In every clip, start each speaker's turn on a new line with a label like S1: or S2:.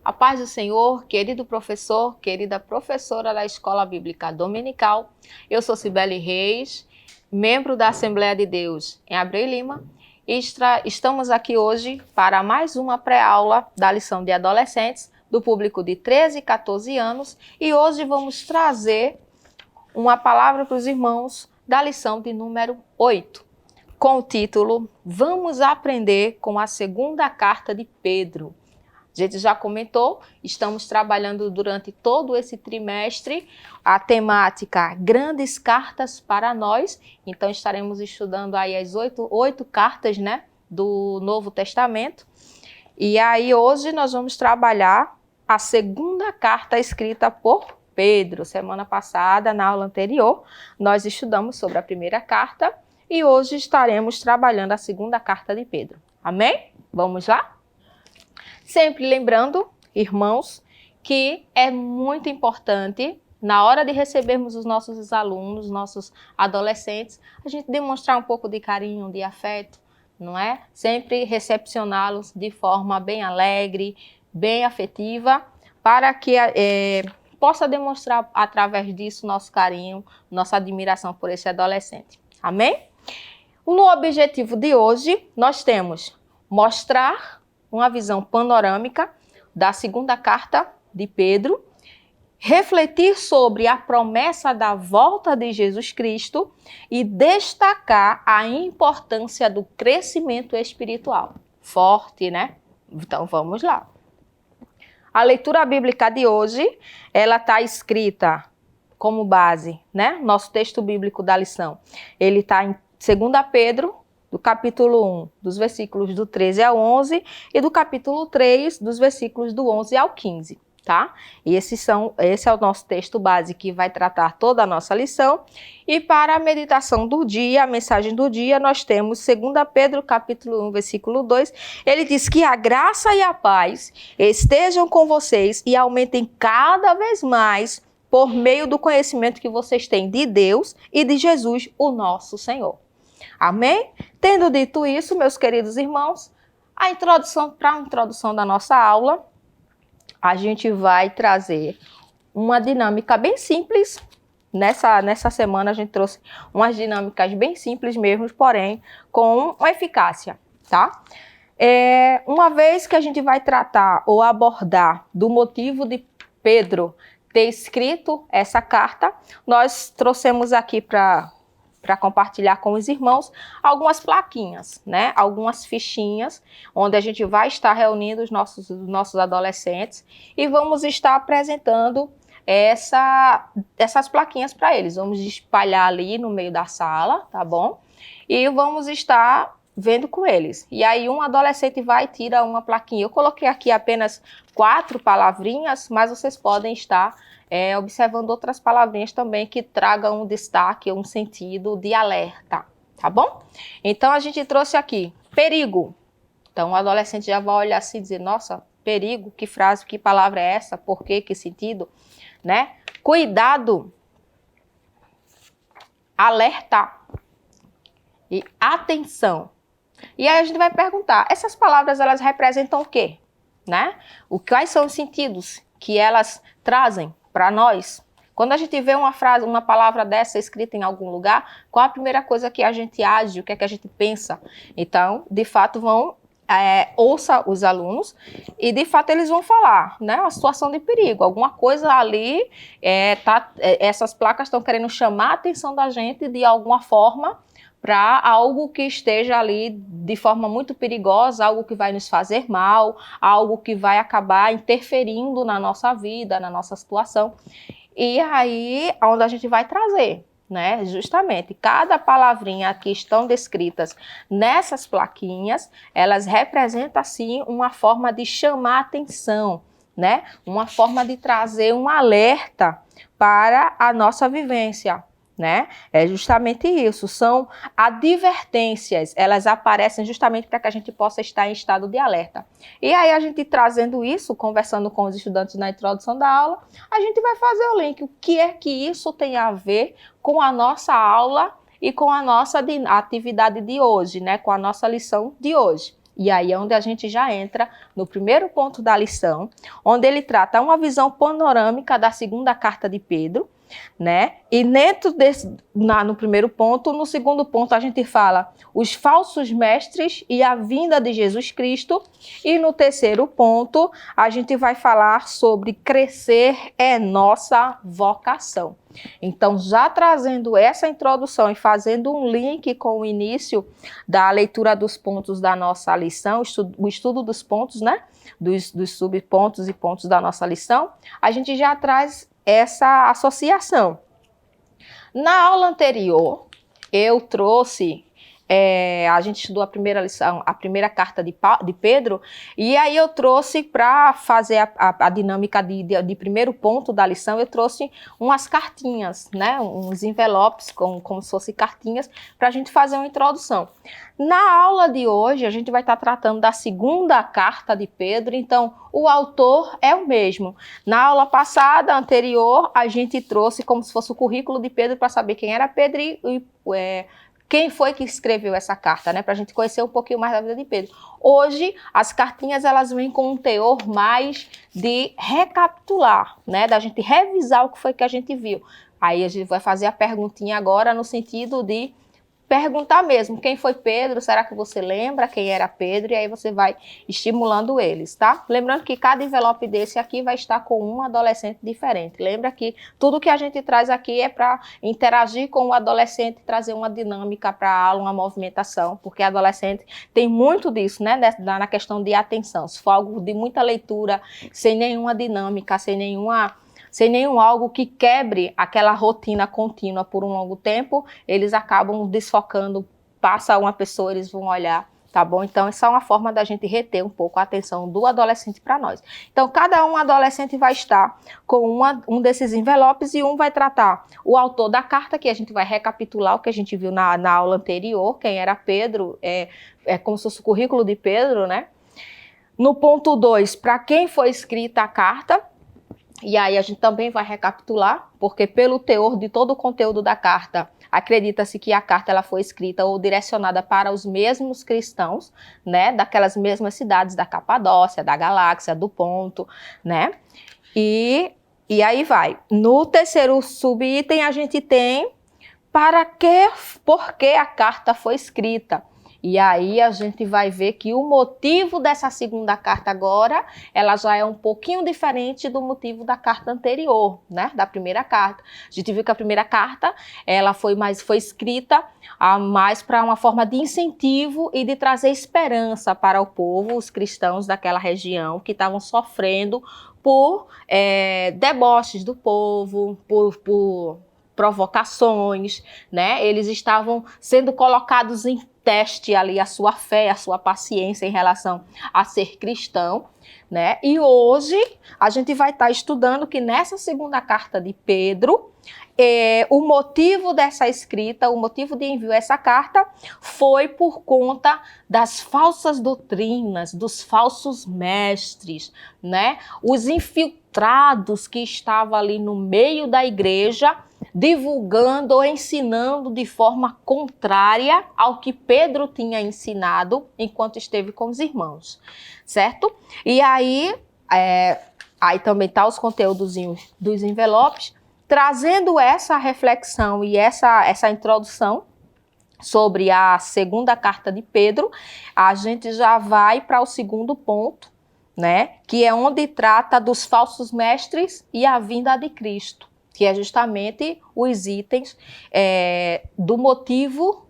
S1: A paz do Senhor, querido professor, querida professora da Escola Bíblica Dominical. Eu sou Cibele Reis, membro da Assembleia de Deus em Abreu e Lima. E estamos aqui hoje para mais uma pré-aula da lição de adolescentes do público de 13 e 14 anos. E hoje vamos trazer uma palavra para os irmãos da lição de número 8, com o título Vamos aprender com a segunda carta de Pedro. A gente já comentou, estamos trabalhando durante todo esse trimestre a temática Grandes Cartas para Nós. Então estaremos estudando aí as oito cartas, né, do Novo Testamento. E aí hoje nós vamos trabalhar a segunda carta escrita por Pedro. Semana passada, na aula anterior, nós estudamos sobre a primeira carta e hoje estaremos trabalhando a segunda carta de Pedro. Amém? Vamos lá? Sempre lembrando, irmãos, que é muito importante, na hora de recebermos os nossos alunos, nossos adolescentes, a gente demonstrar um pouco de carinho, de afeto, não é? Sempre recepcioná-los de forma bem alegre, bem afetiva, para que possa demonstrar através disso nosso carinho, nossa admiração por esse adolescente. Amém? No objetivo de hoje, nós temos mostrar uma visão panorâmica da segunda carta de Pedro, refletir sobre a promessa da volta de Jesus Cristo e destacar a importância do crescimento espiritual. Forte, né? Então vamos lá. A leitura bíblica de hoje, ela está escrita como base, né? Nosso texto bíblico da lição. Ele está em 2 Pedro, do capítulo 1, dos versículos do 13 ao 11, e do capítulo 3, dos versículos do 11 ao 15, tá? E esse é o nosso texto base que vai tratar toda a nossa lição. E para a meditação do dia, a mensagem do dia, nós temos 2 Pedro, capítulo 1, versículo 2. Ele diz que a graça e a paz estejam com vocês e aumentem cada vez mais por meio do conhecimento que vocês têm de Deus e de Jesus, o nosso Senhor. Amém? Tendo dito isso, meus queridos irmãos, para a introdução da nossa aula, a gente vai trazer uma dinâmica bem simples. Nessa semana a gente trouxe umas dinâmicas bem simples mesmo, porém com uma eficácia, tá? Uma vez que a gente vai tratar ou abordar do motivo de Pedro ter escrito essa carta, nós trouxemos aqui para compartilhar com os irmãos algumas plaquinhas, né? Algumas fichinhas, onde a gente vai estar reunindo os nossos adolescentes e vamos estar apresentando essas plaquinhas para eles. Vamos espalhar ali no meio da sala, tá bom? E vamos estar vendo com eles. E aí um adolescente vai e tira uma plaquinha. Eu coloquei aqui apenas 4 palavrinhas, mas vocês podem estar observando outras palavrinhas também que tragam um destaque, um sentido de alerta, tá bom? Então a gente trouxe aqui perigo. Então o adolescente já vai olhar assim e dizer, nossa, perigo, que frase, que palavra é essa? Por quê? Que sentido? Né? Cuidado, alerta e atenção. E aí a gente vai perguntar, essas palavras elas representam o quê? Né? Quais são os sentidos que elas trazem para nós? Quando a gente vê uma palavra dessa escrita em algum lugar, qual a primeira coisa que a gente age, o que é que a gente pensa? Então, de fato, ouça os alunos e, de fato, eles vão falar, né? Uma situação de perigo, alguma coisa ali, essas placas estão querendo chamar a atenção da gente de alguma forma para algo que esteja ali de forma muito perigosa, algo que vai nos fazer mal, algo que vai acabar interferindo na nossa vida, na nossa situação. E aí, onde a gente vai trazer, né? Justamente, cada palavrinha que estão descritas nessas plaquinhas, elas representam, assim, uma forma de chamar atenção, né? Uma forma de trazer um alerta para a nossa vivência, né? É justamente isso, são advertências, elas aparecem justamente para que a gente possa estar em estado de alerta. E aí a gente trazendo isso, conversando com os estudantes na introdução da aula, a gente vai fazer o link, o que é que isso tem a ver com a nossa aula e com a nossa atividade de hoje, né? Com a nossa lição de hoje. E aí é onde a gente já entra no primeiro ponto da lição, onde ele trata uma visão panorâmica da segunda carta de Pedro, né? E dentro no primeiro ponto, no segundo ponto a gente fala os falsos mestres e a vinda de Jesus Cristo. E no terceiro ponto a gente vai falar sobre crescer é nossa vocação. Então, já trazendo essa introdução e fazendo um link com o início da leitura dos pontos da nossa lição, o estudo dos pontos, né? Dos subpontos e pontos da nossa lição, a gente já traz essa associação. Na aula anterior, eu trouxe, a gente estudou a primeira lição, a primeira carta de Pedro, e aí eu trouxe para fazer a dinâmica de primeiro ponto da lição, eu trouxe umas cartinhas, né, uns envelopes como se fossem cartinhas, para a gente fazer uma introdução. Na aula de hoje, a gente vai estar tratando da segunda carta de Pedro, então o autor é o mesmo. Na aula passada, anterior, a gente trouxe como se fosse o currículo de Pedro para saber quem era Pedro e quem foi que escreveu essa carta, né? Para a gente conhecer um pouquinho mais da vida de Pedro. Hoje, as cartinhas, elas vêm com um teor mais de recapitular, né? Da gente revisar o que foi que a gente viu. Aí a gente vai fazer a perguntinha agora no sentido de perguntar mesmo, quem foi Pedro? Será que você lembra quem era Pedro? E aí você vai estimulando eles, tá? Lembrando que cada envelope desse aqui vai estar com um adolescente diferente. Lembra que tudo que a gente traz aqui é para interagir com o adolescente e trazer uma dinâmica para a aula, uma movimentação, porque adolescente tem muito disso, né? Na questão de atenção. Se for algo de muita leitura, sem nenhuma dinâmica, sem nenhum algo que quebre aquela rotina contínua por um longo tempo, eles acabam desfocando, passa uma pessoa, eles vão olhar, tá bom? Então, essa é uma forma da gente reter um pouco a atenção do adolescente para nós. Então, cada um adolescente vai estar com um desses envelopes e um vai tratar o autor da carta, que a gente vai recapitular o que a gente viu na aula anterior, quem era Pedro, é como se fosse o currículo de Pedro, né? No ponto 2, para quem foi escrita a carta. E aí a gente também vai recapitular, porque pelo teor de todo o conteúdo da carta, acredita-se que a carta ela foi escrita ou direcionada para os mesmos cristãos, né, daquelas mesmas cidades da Capadócia, da Galáxia, do Ponto, né? E aí vai. No terceiro subitem a gente tem por que a carta foi escrita. E aí a gente vai ver que o motivo dessa segunda carta agora, ela já é um pouquinho diferente do motivo da carta anterior, né? Da primeira carta. A gente viu que a primeira carta, ela foi escrita mais para uma forma de incentivo e de trazer esperança para o povo, os cristãos daquela região que estavam sofrendo por deboches do povo, por provocações, né? Eles estavam sendo colocados em teste ali a sua fé, a sua paciência em relação a ser cristão, né? E hoje a gente vai estar estudando que nessa segunda carta de Pedro, o motivo dessa escrita, o motivo de envio essa carta foi por conta das falsas doutrinas, dos falsos mestres, né? Os infiltrados que estavam ali no meio da igreja, divulgando ou ensinando de forma contrária ao que Pedro tinha ensinado enquanto esteve com os irmãos, certo? E aí também tá os conteúdos dos envelopes, trazendo essa reflexão e essa introdução sobre a segunda carta de Pedro, a gente já vai para o segundo ponto, né? Que é onde trata dos falsos mestres e a vinda de Cristo, que é justamente os itens do motivo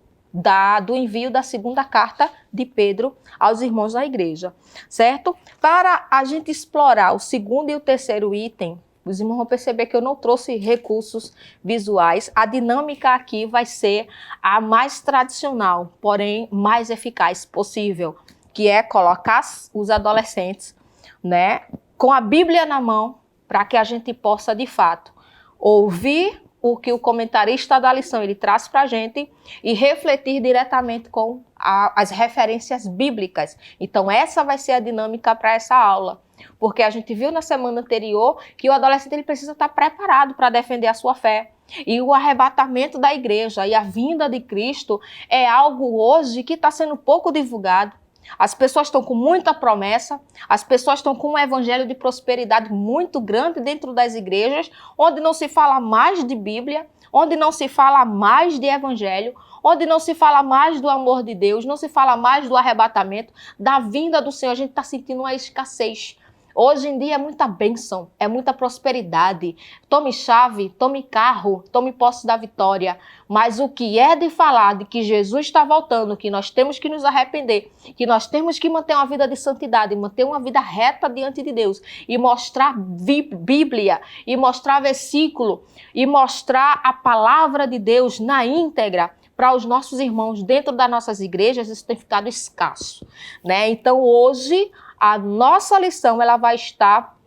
S1: do envio da segunda carta de Pedro aos irmãos da igreja, certo? Para a gente explorar o segundo e o terceiro item, os irmãos vão perceber que eu não trouxe recursos visuais. A dinâmica aqui vai ser a mais tradicional, porém mais eficaz possível, que é colocar os adolescentes, né, com a Bíblia na mão, para que a gente possa, de fato, ouvir o que o comentarista da lição ele traz para a gente e refletir diretamente com as referências bíblicas. Então, essa vai ser a dinâmica para essa aula. Porque a gente viu na semana anterior que o adolescente ele precisa estar preparado para defender a sua fé. E o arrebatamento da igreja e a vinda de Cristo é algo hoje que está sendo pouco divulgado. As pessoas estão com muita promessa, as pessoas estão com um evangelho de prosperidade muito grande dentro das igrejas, onde não se fala mais de Bíblia, onde não se fala mais de evangelho, onde não se fala mais do amor de Deus, não se fala mais do arrebatamento, da vinda do Senhor. A gente está sentindo uma escassez. Hoje em dia é muita bênção, é muita prosperidade. Tome chave, tome carro, tome posse da vitória. Mas o que é de falar de que Jesus está voltando, que nós temos que nos arrepender, que nós temos que manter uma vida de santidade, manter uma vida reta diante de Deus e mostrar Bíblia, e mostrar versículo, e mostrar a palavra de Deus na íntegra para os nossos irmãos dentro das nossas igrejas, isso tem ficado escasso, né? Então hoje a nossa lição ela vai estar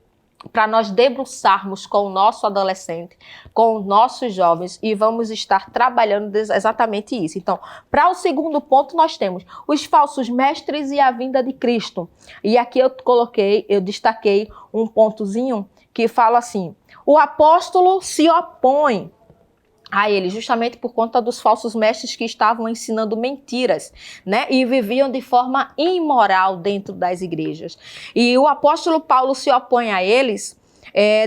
S1: para nós debruçarmos com o nosso adolescente, com os nossos jovens, e vamos estar trabalhando exatamente isso. Então, para o segundo ponto, nós temos os falsos mestres e a vinda de Cristo. E aqui eu destaquei um pontozinho que fala assim: o apóstolo se opõe a ele, justamente por conta dos falsos mestres que estavam ensinando mentiras, né? E viviam de forma imoral dentro das igrejas. E o apóstolo Paulo se opõe a eles,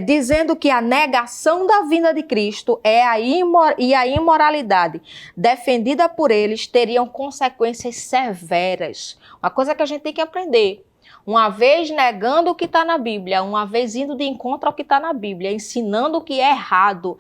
S1: dizendo que a negação da vinda de Cristo e a imoralidade defendida por eles teriam consequências severas. Uma coisa que a gente tem que aprender. Uma vez negando o que está na Bíblia, uma vez indo de encontro ao que está na Bíblia, ensinando o que é errado,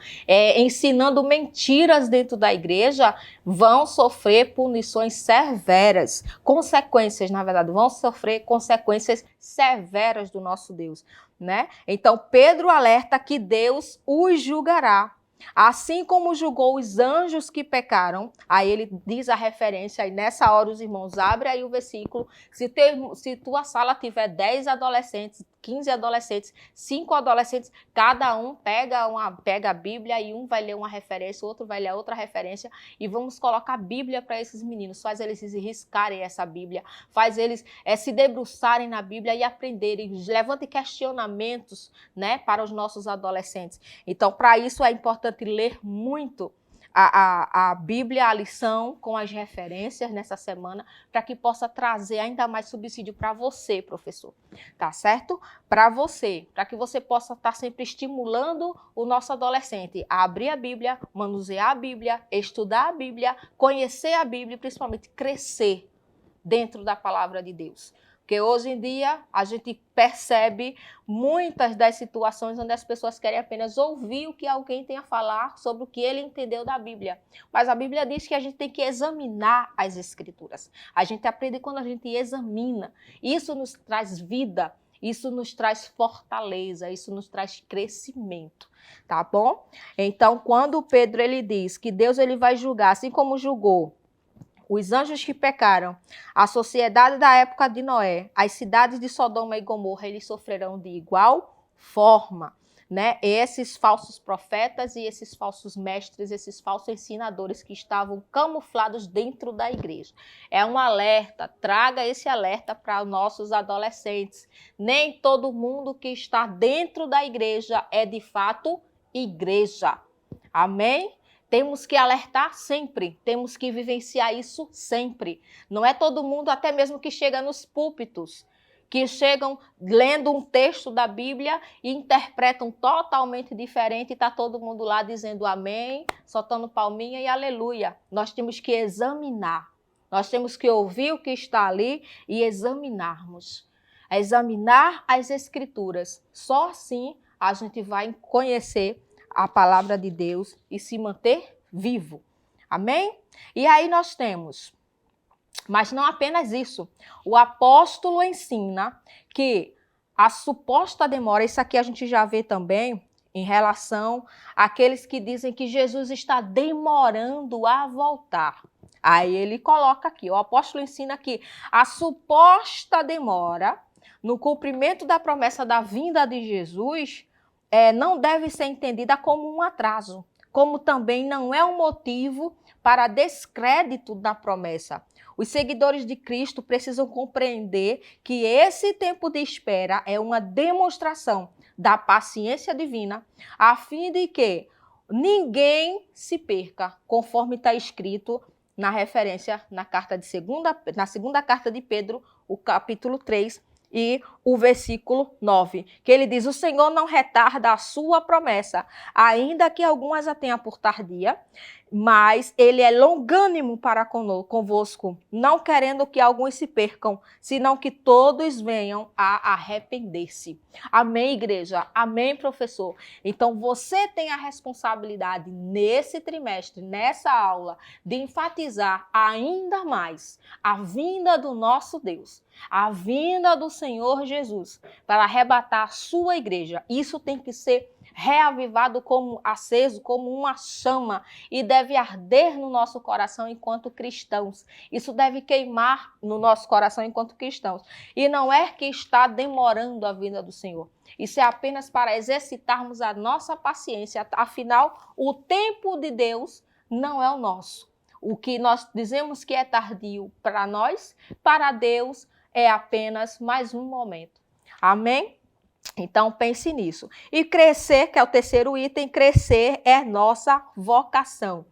S1: ensinando mentiras dentro da igreja, vão sofrer punições severas, consequências, na verdade, vão sofrer consequências severas do nosso Deus, né? Então, Pedro alerta que Deus os julgará. Assim como julgou os anjos que pecaram, aí ele diz a referência, aí nessa hora os irmãos abrem aí o versículo, se tua sala tiver 10 adolescentes, 15 adolescentes, 5 adolescentes, cada um pega a Bíblia e um vai ler uma referência, o outro vai ler outra referência, e vamos colocar a Bíblia para esses meninos, faz eles riscarem essa Bíblia, faz eles se debruçarem na Bíblia e aprenderem, levante questionamentos, né, para os nossos adolescentes. Então, para isso é importante ler muito a Bíblia, a lição com as referências nessa semana, para que possa trazer ainda mais subsídio para você, professor, tá certo? Para você, para que você possa estar sempre estimulando o nosso adolescente a abrir a Bíblia, manusear a Bíblia, estudar a Bíblia, conhecer a Bíblia e principalmente crescer dentro da palavra de Deus. Porque hoje em dia a gente percebe muitas das situações onde as pessoas querem apenas ouvir o que alguém tem a falar sobre o que ele entendeu da Bíblia. Mas a Bíblia diz que a gente tem que examinar as Escrituras. A gente aprende quando a gente examina. Isso nos traz vida, isso nos traz fortaleza, isso nos traz crescimento, tá bom? Então, quando Pedro ele diz que Deus ele vai julgar, assim como julgou os anjos que pecaram, a sociedade da época de Noé, as cidades de Sodoma e Gomorra, eles sofrerão de igual forma, né? Esses falsos profetas e esses falsos mestres, esses falsos ensinadores que estavam camuflados dentro da igreja. É um alerta, traga esse alerta para os nossos adolescentes. Nem todo mundo que está dentro da igreja é de fato igreja. Amém? Temos que alertar sempre, temos que vivenciar isso sempre. Não é todo mundo, até mesmo que chega nos púlpitos, que chegam lendo um texto da Bíblia e interpretam totalmente diferente e está todo mundo lá dizendo amém, soltando palminha e aleluia. Nós temos que examinar, nós temos que ouvir o que está ali e examinarmos. Examinar as Escrituras. Só assim a gente vai conhecer a palavra de Deus e se manter vivo. Amém? E aí nós temos, mas não apenas isso, o apóstolo ensina que a suposta demora, isso aqui a gente já vê também em relação àqueles que dizem que Jesus está demorando a voltar. Aí ele coloca aqui, o apóstolo ensina que a suposta demora no cumprimento da promessa da vinda de Jesus não deve ser entendida como um atraso, como também não é um motivo para descrédito da promessa. Os seguidores de Cristo precisam compreender que esse tempo de espera é uma demonstração da paciência divina, a fim de que ninguém se perca, conforme está escrito na referência na segunda carta de Pedro o capítulo 3 e o versículo 9, que ele diz: o Senhor não retarda a sua promessa, ainda que algumas a tenha por tardia, mas ele é longânimo para convosco, não querendo que alguns se percam, senão que todos venham a arrepender-se. Amém, igreja? Amém, professor? Então, você tem a responsabilidade nesse trimestre, nessa aula, de enfatizar ainda mais a vinda do nosso Deus, a vinda do Senhor Jesus, para arrebatar a sua igreja. Isso tem que ser reavivado, como aceso, como uma chama, e deve arder no nosso coração enquanto cristãos. Isso deve queimar no nosso coração enquanto cristãos. E não é que está demorando a vinda do Senhor. Isso é apenas para exercitarmos a nossa paciência. Afinal, o tempo de Deus não é o nosso. O que nós dizemos que é tardio para nós, para Deus é apenas mais um momento. Amém? Então, pense nisso. E crescer, que é o terceiro item, crescer é nossa vocação.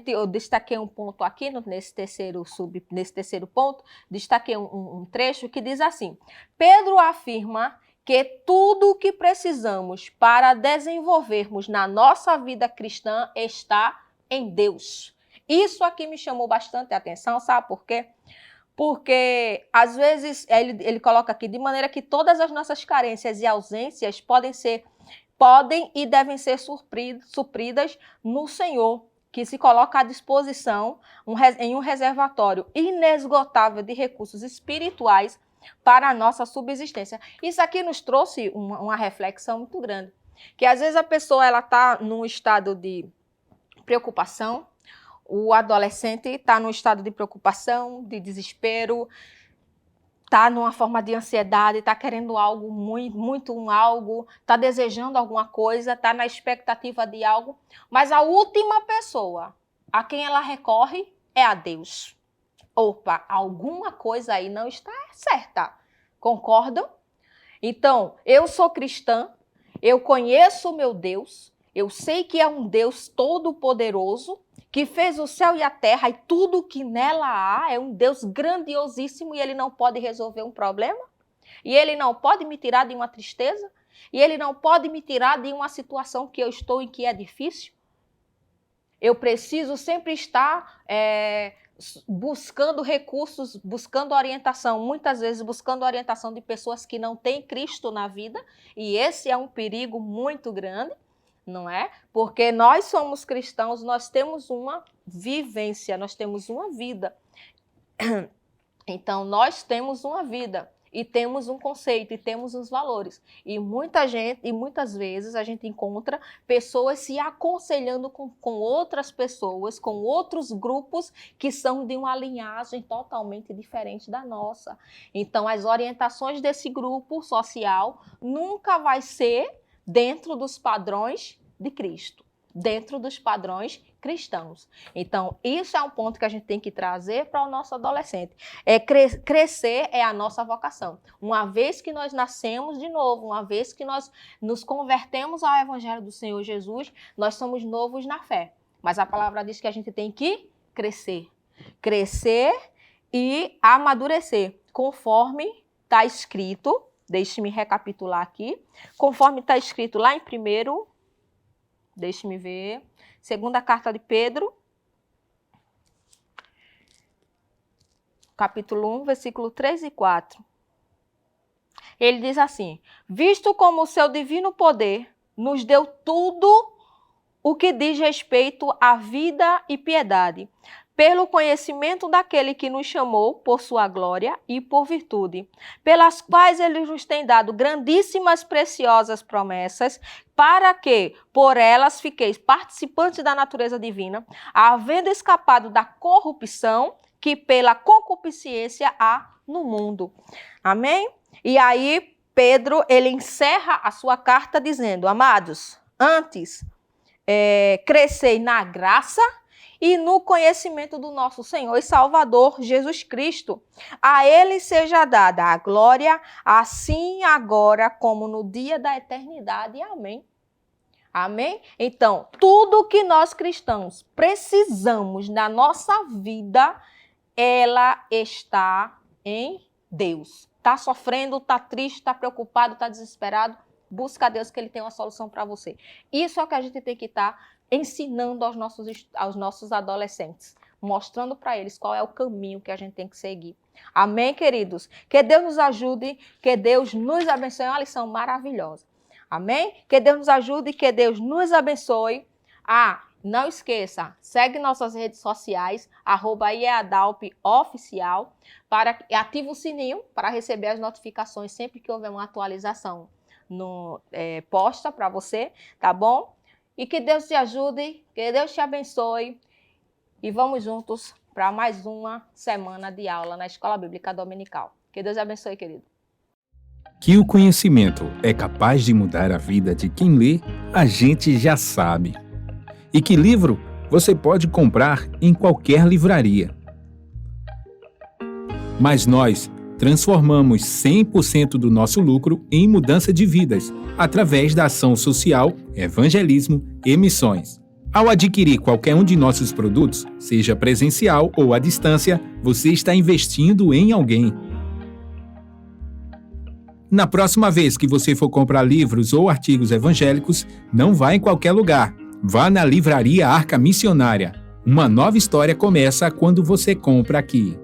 S1: Eu destaquei um ponto aqui, nesse terceiro ponto, destaquei um trecho que diz assim: Pedro afirma que tudo o que precisamos para desenvolvermos na nossa vida cristã está em Deus. Isso aqui me chamou bastante a atenção, sabe por quê? Porque, às vezes, ele coloca aqui, de maneira que todas as nossas carências e ausências podem e devem ser supridas no Senhor, que se coloca à disposição em um reservatório inesgotável de recursos espirituais para a nossa subsistência. Isso aqui nos trouxe uma reflexão muito grande, que às vezes a pessoa está num estado de preocupação. O adolescente está num estado de preocupação, de desespero, está numa forma de ansiedade, está querendo algo, algo, está desejando alguma coisa, está na expectativa de algo, mas a última pessoa a quem ela recorre é a Deus. Opa, alguma coisa aí não está certa. Concordam? Então, eu sou cristã, eu conheço o meu Deus, eu sei que é um Deus todo-poderoso, que fez o céu e a terra e tudo o que nela há, é um Deus grandiosíssimo, e ele não pode resolver um problema? E ele não pode me tirar de uma tristeza? E ele não pode me tirar de uma situação que eu estou em que é difícil? Eu preciso sempre estar buscando recursos, buscando orientação, muitas vezes buscando orientação de pessoas que não têm Cristo na vida, e esse é um perigo muito grande. Não é? Porque nós somos cristãos, nós temos uma vivência, nós temos uma vida. Então, nós temos uma vida e temos um conceito e temos os valores. E muitas vezes a gente encontra pessoas se aconselhando com outras pessoas, com outros grupos que são de uma linhagem totalmente diferente da nossa. Então, as orientações desse grupo social nunca vai ser dentro dos padrões de Cristo, dentro dos padrões cristãos. Então, isso é um ponto que a gente tem que trazer para o nosso adolescente. Crescer é a nossa vocação. Uma vez que nós nascemos de novo, uma vez que nós nos convertemos ao Evangelho do Senhor Jesus, nós somos novos na fé. Mas a palavra diz que a gente tem que crescer. Crescer e amadurecer, conforme está escrito. Deixe-me recapitular aqui. Conforme está escrito lá em primeiro, deixe-me ver, segunda carta de Pedro, capítulo 1, versículo 3 e 4. Ele diz assim: visto como o seu divino poder nos deu tudo o que diz respeito à vida e piedade, pelo conhecimento daquele que nos chamou por sua glória e por virtude, pelas quais ele nos tem dado grandíssimas, preciosas promessas, para que, por elas, fiqueis participantes da natureza divina, havendo escapado da corrupção que pela concupiscência há no mundo. Amém? E aí, Pedro, ele encerra a sua carta dizendo: amados, antes, crescei na graça e no conhecimento do nosso Senhor e Salvador Jesus Cristo. A ele seja dada a glória, assim agora como no dia da eternidade. Amém. Amém? Então, tudo que nós cristãos precisamos na nossa vida, ela está em Deus. Está sofrendo, está triste, está preocupado, está desesperado? Busca a Deus que Ele tem uma solução para você. Isso é o que a gente tem que estar ensinando aos nossos adolescentes, mostrando para eles qual é o caminho que a gente tem que seguir. Amém, queridos? Que Deus nos ajude, que Deus nos abençoe. É uma lição maravilhosa. Amém? Que Deus nos ajude e que Deus nos abençoe. Não esqueça, segue nossas redes sociais, @IEADALP-oficial, ativa o sininho para receber as notificações sempre que houver uma atualização posta para você, tá bom? E que Deus te ajude, que Deus te abençoe. E vamos juntos para mais uma semana de aula na Escola Bíblica Dominical. Que Deus abençoe, querido.
S2: Que o conhecimento é capaz de mudar a vida de quem lê, a gente já sabe. E que livro você pode comprar em qualquer livraria. Mas nós transformamos 100% do nosso lucro em mudança de vidas, através da ação social, evangelismo e missões. Ao adquirir qualquer um de nossos produtos, seja presencial ou à distância, você está investindo em alguém. Na próxima vez que você for comprar livros ou artigos evangélicos, não vá em qualquer lugar. Vá na Livraria Arca Missionária. Uma nova história começa quando você compra aqui.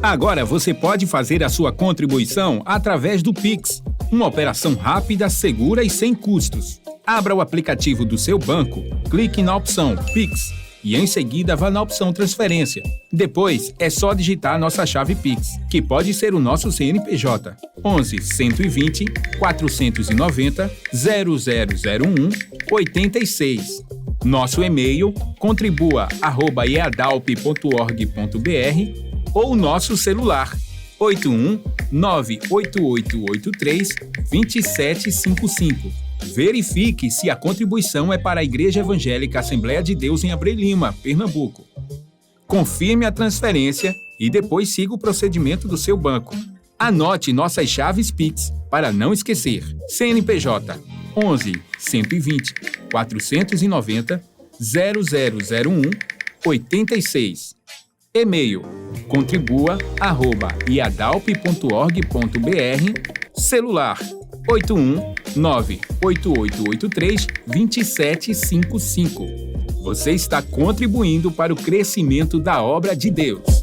S2: Agora você pode fazer a sua contribuição através do Pix, uma operação rápida, segura e sem custos. Abra o aplicativo do seu banco, clique na opção Pix e em seguida vá na opção Transferência. Depois é só digitar nossa chave Pix, que pode ser o nosso CNPJ 11 120 490 0001 86. Nosso e-mail contribua@eadalp.org.br ou nosso celular 81 98883 2755. Verifique se a contribuição é para a Igreja Evangélica Assembleia de Deus em Abreu Lima, Pernambuco. Confirme a transferência e depois siga o procedimento do seu banco. Anote nossas chaves Pix para não esquecer. CNPJ 11 120 490 0001 86. E-mail contribua@iadalp.org.br. Celular 81 98883 2755. Você está contribuindo para o crescimento da obra de Deus.